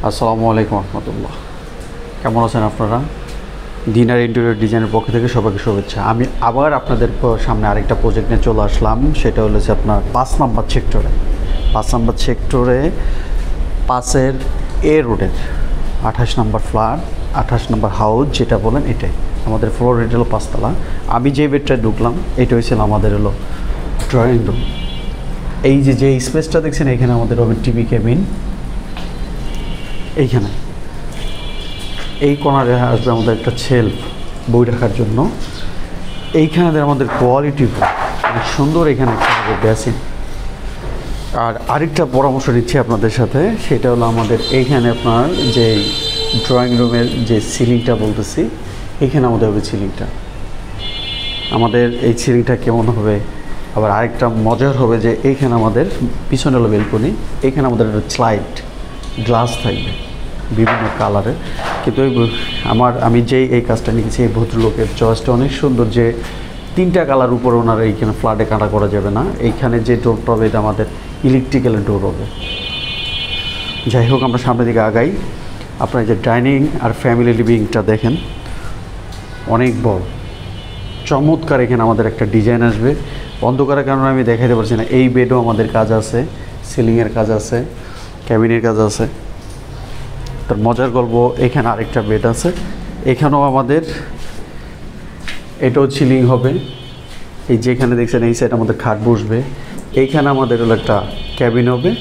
আসসালামু আলাইকুম রহমতুল্লাহ। কেমন আছেন আপনারা? দিনার ইন্টেরিয়র ডিজাইনের পক্ষ থেকে সবাইকে শুভেচ্ছা। আমি আবার আপনাদের সামনে আরেকটা প্রজেক্ট নিয়ে চলে আসলাম। সেটা হলো যে আপনার 5 নম্বর সেক্টরে 5 নম্বর সেক্টরে 5-এর এ রোডের 28 নম্বর ফ্ল্যাট, 28 নম্বর হাউস যেটা বলেন এটাই। আমাদের ফ্লোর রেট হলো 5তলা। আমি যে বেডটায় ঢুকলাম এটা হয়েছিল আমাদের হলো ড্রয়িং রুম। এই যে স্পেসটা দেখছেন এখানে আমাদের হবে টিভি কেবিন। এইখানে এই কর্নারে আসবে আমাদের একটা শেলফ বই রাখার জন্য। এইখানে আমাদের কোয়ালিটি অনেক সুন্দর, এখানে একটা বেসিন। আর আরেকটা পরামর্শ দিচ্ছি আপনাদের সাথে, সেটা হলো আমাদের এইখানে আপনার যে ড্রয়িং রুমের যে সিলিংটা বলতেছি, এইখানে আমাদের হবে সিলিংটা। আমাদের এই সিলিংটা কেমন হবে, আবার আরেকটা মজার হবে যে এইখানে আমাদের পিছনে হলো বেলকনি, এইখানে আমাদের একটা স্লাইড গ্লাস থাকবে বিভিন্ন কালারের। কিন্তু আমি যেই এই কাজটা নিয়েছি, এই ভদ্রলোকের চয়েসটা অনেক সুন্দর যে 3টা কালার উপরে ওনার এইখানে ফ্ল্যাটে কাটা করা যাবে না। এইখানে যে ডোরটা হবে এটা আমাদের ইলেকট্রিক্যালের ডোর হবে। যাই হোক, আমরা সামনের দিকে আগাই। আপনার যে ডাইনিং আর ফ্যামিলি লিভিংটা দেখেন, অনেক বড় চমৎকার। এখানে আমাদের একটা ডিজাইন আসবে। অন্ধকারের কারণে আমি দেখাইতে পারছি না। এই বেডও আমাদের কাজ আছে, সিলিংয়ের কাজ আছে, ক্যাবিনের কাজ আছে। তার মজার গল্প, এখানে আরেকটা বেড আছে, এখানেও আমাদের এটাও সিলিং হবে। এই যেখানে দেখছেন এই সাইড আমাদের খাট বসবে, এইখানে আমাদের হলো একটা ক্যাবিন হবে,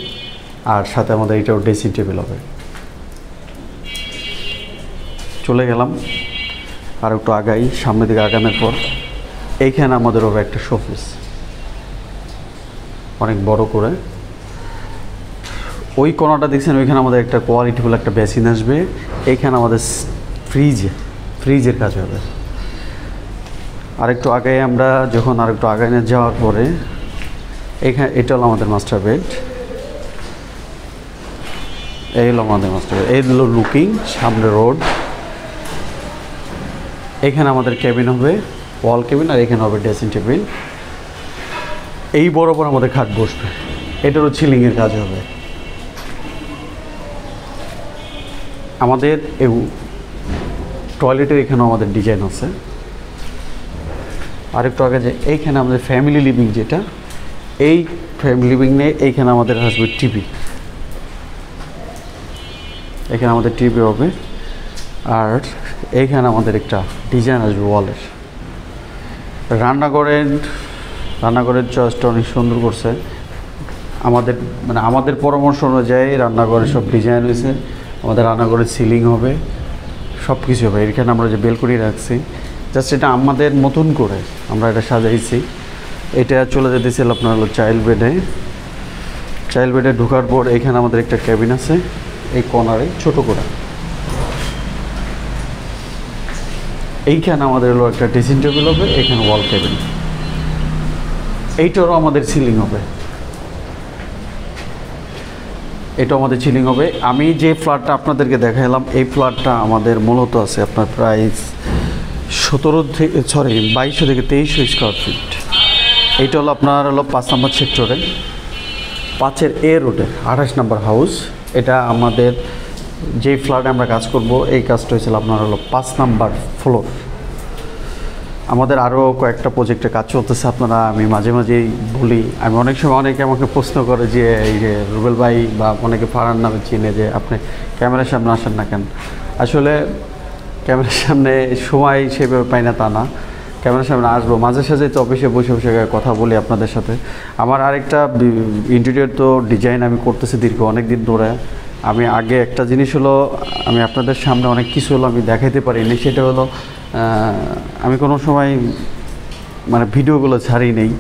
আর সাথে আমাদের এটাও ড্রেসিং টেবিল হবে। চলে গেলাম আর একটু আগাই। সামনের দিকে আগানোর পর এইখানে আমাদের হবে একটা শোপিস অনেক বড় করে। ওই কোণাটা দেখছেন, ওইখানে আমাদের একটা কোয়ালিটিফুল একটা বেসিন আসবে। এইখানে আমাদের ফ্রিজের কাজ হবে। আরেকটু আগে আমরা যখন আরেকটু আগায় যাওয়ার পরে এখানে এটা হলো আমাদের মাস্টার বেড। এই হলো আমাদের মাস্টার বেড, এই হলো লুকিং সামনে রোড। এখানে আমাদের ক্যাবিন হবে, ওয়াল ক্যাবিন, আর এখানে হবে ড্রেসিং টেবিল। এই বরাবর আমাদের খাট বসবে, এটারও সিলিংয়ের কাজ হবে। আমাদের এই টয়লেটের এখানেও আমাদের ডিজাইন আছে। আরেকটু আগে যে এইখানে আমাদের ফ্যামিলি লিভিং, যেটা এই ফ্যামিলি লিভিং নিয়ে এইখানে আমাদের আসবে টিভি। এখানে আমাদের টিভি হবে, আর এইখানে আমাদের একটা ডিজাইন আসবে ওয়ালের। রান্নাঘরের চয়েসটা অনেক সুন্দর করছে। আমাদের পরামর্শ অনুযায়ী রান্নাঘরের সব ডিজাইন হয়েছে। আমাদের রান্নাঘরের সিলিং হবে, সব কিছু হবে। এখানে আমরা যে বেলকনি রাখছি, জাস্ট এটা আমাদের মতন করে আমরা এটা সাজাইছি। এটা চলে যেতেছিল আপনার হলো চাইল্ড বেডে ঢোকার পর এখানে আমাদের একটা ক্যাবিন আছে, এই কর্নারে ছোট করে। এইখানে আমাদের হলো একটা ড্রেসিং টেবিল হবে, এখানে ওয়াল ক্যাবিন। এইটারও আমাদের সিলিং হবে, এটা আমাদের সিলিং হবে। আমি যে ফ্ল্যাটটা আপনাদেরকে দেখালাম, এই ফ্ল্যাটটা আমাদের মূলত আছে আপনার প্রায় 2200 থেকে 2300 স্কোয়ার ফিট। এইটা হলো আপনার হলো 5 নম্বর সেক্টরে 5-এর এ রোডে 28 নম্বর হাউস। এটা আমাদের যে ফ্ল্যাটে আমরা কাজ করব, এই কাজটা হয়েছিল আপনার হলো 5 নম্বর ফ্লোর। আমাদের আরও কয়েকটা প্রজেক্টে কাজ চলতেছে। আমি মাঝে মাঝেই বলি, আমি অনেক সময় অনেকে আমাকে প্রশ্ন করে যে এই যে রুবেল ভাই বা অনেকে ফারহান নামে চিনে, যে আপনি ক্যামেরার সামনে আসেন না কেন? আসলে ক্যামেরার সামনে সময় সেভাবে পাই না তা না, ক্যামেরার সামনে আসবো মাঝে সাঝে, তো অফিসে বসে কথা বলি আপনাদের সাথে। আমার আরেকটা ইন্টেরিয়র তো ডিজাইন আমি করতেছি দীর্ঘ অনেক দিন ধরে। আমি আগে একটা জিনিস হলো, আমি আপনাদের সামনে অনেক কিছু হলো আমি দেখাইতে পারিনি, সেটা হলো আমি কোনো সময় ভিডিওগুলো ছাড়ি নেই,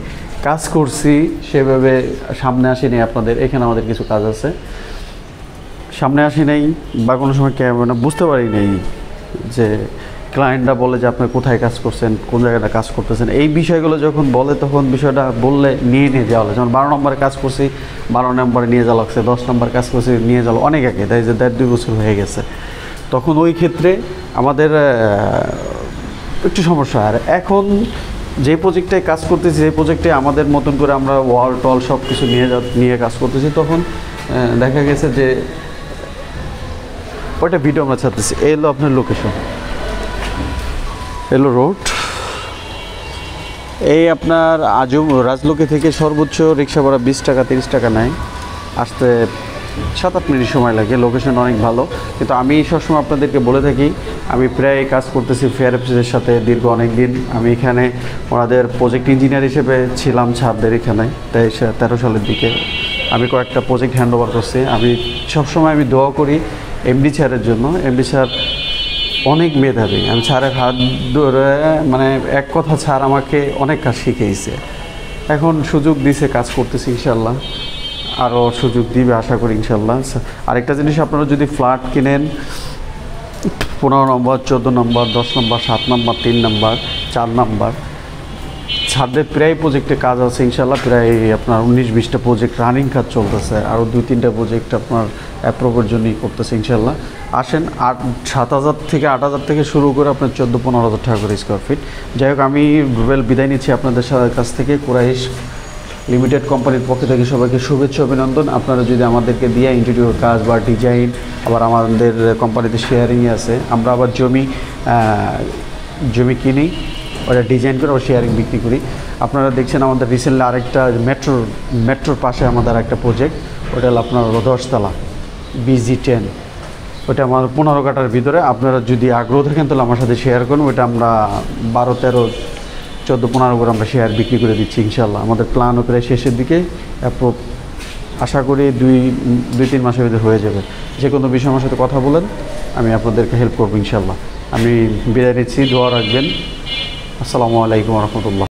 কাজ করছি সেভাবে সামনে আসি নাই আপনাদের। এখানে আমাদের কিছু কাজ আছে, সামনে আসি নাই বা কোনো সময় বুঝতে পারি নেই যে ক্লায়েন্টরা বলে যে আপনি কোথায় কাজ করছেন, কোন জায়গাটা কাজ করতেছেন। এই বিষয়গুলো যখন বলে তখন বিষয়টা বললে নিয়ে যাওয়া লাগে। যেমন 12 নম্বরে কাজ করছি, 12 নম্বরে নিয়ে যাওয়া লাগছে, 10 নম্বর কাজ করছি নিয়ে যাওয়া অনেক আগে, তাই যে 1.5-2 বছর হয়ে গেছে। তখন ওই ক্ষেত্রে আমাদের একটু সমস্যা। আর এখন যে প্রজেক্টটায় কাজ করতেছি, সেই প্রজেক্টে আমাদের মতন করে আমরা ওয়াল টল সব কিছু নিয়ে কাজ করতেছি, তখন দেখা গেছে যে ওইটা ভিডিও আমরা ছাড়তেছি। এই হলো আপনার লোকেশন, এলো রোড। এই আপনার আজম রাজলক্ষ্মী থেকে সর্বোচ্চ রিক্সা ভাড়া 20 টাকা 30 টাকা নেয়, আসতে 7-8 মিনিট সময় লাগে। লোকেশন অনেক ভালো, কিন্তু আমি সবসময় আপনাদেরকে বলে থাকি আমি প্রায় কাজ করতেছি ফেয়ার অফিসের সাথে দীর্ঘ অনেক দিন। আমি এখানে ওনাদের প্রজেক্ট ইঞ্জিনিয়ার হিসেবে ছিলাম ছাদদের এখানে 13 সালের দিকে। আমি কয়েকটা প্রজেক্ট হ্যান্ড ওভার করছি। আমি সবসময় আমি দোয়া করি এমডি স্যারের জন্য। এমডি স্যার অনেক মেধাবী, আমি স্যারের হাত ধরে মানে এক কথা স্যার আমাকে অনেক কাজ শিখিয়েছে। এখন সুযোগ দিয়েছে, কাজ করতেছি, ইনশাল্লাহ আরও সুযোগ দিবে আশা করি ইনশাল্লাহ। আরেকটা জিনিস, আপনারা যদি ফ্ল্যাট কিনেন 15 নম্বর 14 নম্বর 10 নম্বর 7 নম্বর 3 নম্বর 4 নম্বর ছাদের প্রায় প্রজেক্টে কাজ আছে ইনশাল্লাহ। প্রায় আপনার 19-20টা প্রজেক্ট রানিং কাজ চলতেছে, আরও 2-3টা প্রজেক্ট আপনার অ্যাপ্রুভের জন্যই করতেছে ইনশাল্লাহ। আসেন, 7,000 থেকে 8,000 থেকে শুরু করে আপনার 14-15 হাজার টাকা করে স্কোয়ার ফিট। যাই হোক, আমি রুবেল বিদায় নিচ্ছি আপনাদের কাছ থেকে। কুরাইশ লিমিটেড কোম্পানির পক্ষ থেকে সবাইকে শুভেচ্ছা অভিনন্দন। আপনারা যদি আমাদেরকে দিয়ে ইন্টেরিয়র কাজ বা ডিজাইন, আবার আমাদের কোম্পানিতে শেয়ারিংয়ে আছে, আমরা আবার জমি কিনি, ওটা ডিজাইন করে ও শেয়ারিং বিক্রি করি। আপনারা দেখছেন আমাদের রিসেন্টলি আরেকটা মেট্রোর পাশে আমাদের একটা প্রজেক্ট, ওটা হলো আপনার 10 তলা BG10, ওটা আমার 15 কাঠার ভিতরে। আপনারা যদি আগ্রহ থাকেন তাহলে আমার সাথে শেয়ার করুন। ওটা আমরা 12, 13, 14, 15 করে আমরা শেয়ার বিক্রি করে দিচ্ছি ইনশাল্লাহ। আমাদের প্ল্যানও প্রায় শেষের দিকে, আশা করি 2-3 মাসের ভিতরে হয়ে যাবে। যে কোনো বিষয়ে আমার সাথে কথা বলেন, আমি আপনাদেরকে হেল্প করবো ইনশাল্লাহ। আমি বিদায় নিচ্ছি, দোয়া রাখবেন। আসসালামু আলাইকুম রহমতুল্লাহ।